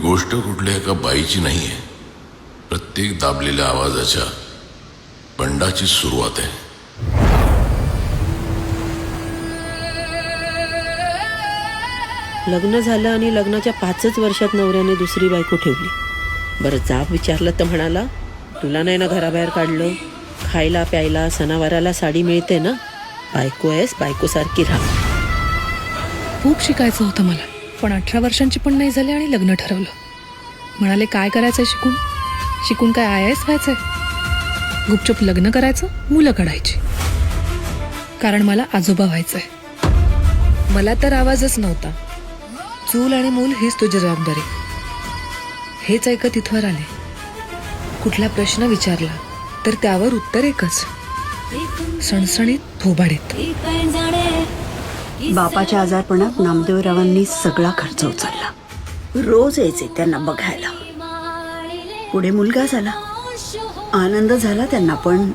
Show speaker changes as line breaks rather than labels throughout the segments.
गोष्ट कुठल्या एका बाईची नाहीये, प्रत्येक दाबलेल्या आवाजाच्या बंडाची सुरुवात आहे.
लग्न झालं आणि लग्नाच्या 5च वर्षात नवऱ्याने दुसरी बायको ठेवली. बरं जाब विचारलं तर म्हणाला, तुला नाही ना घराबाहेर काढलं, खायला प्यायला सणावाराला साडी मिळते ना, बायको आहेस, बायकोसारखी राहा.
खूप शिकायचं होतं मला, पण 18 वर्षांची पण नाही झाली आणि लग्न ठरवलं. म्हणाले काय करायचंय शिकून, शिकून काय IAS व्हायचंय. गुपचूप लग्न करायचं, मुलं काढायची, कारण मला आजोबा व्हायचंय. मला तर आवाजच नव्हता. चूल आणि मूल हीच तुझी जबाबदारी. हेच ऐकत इथवर आले. कुठला प्रश्न विचारला तर त्यावर उत्तर एकच, सणसणीत थोबाडीत.
बापाच्या आजारपणात नामदेवरावांनी सगळा खर्च उचलला. रोज यायचे त्यांना बघायला. पुढे मुलगा झाला, आनंद झाला त्यांना, पण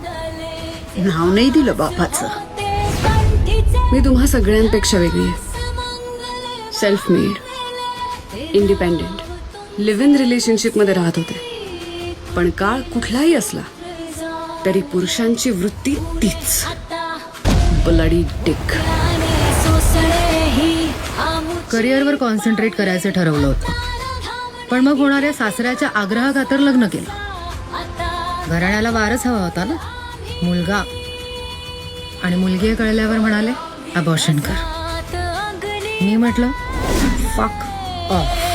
नाव नाही दिलं बापाचं.
मी तुम्हा सगळ्यांपेक्षा वेगळी आहे. Self made, independent, live in रिलेशनशिपमध्ये राहत होते. पण काळ कुठलाही असला तरी पुरुषांची वृत्ती तीच, ब्लडी डिक.
करिअरवर कॉन्सन्ट्रेट करायचं ठरवलं होतं, पण मग होणाऱ्या सासऱ्याच्या आग्रहाखातर लग्न केलं. घराण्याला वारस हवा होता ना, मुलगा, आणि मुलगी कळल्यावर म्हणाले अबॉर्शन कर. मी म्हटलं फक ऑफ.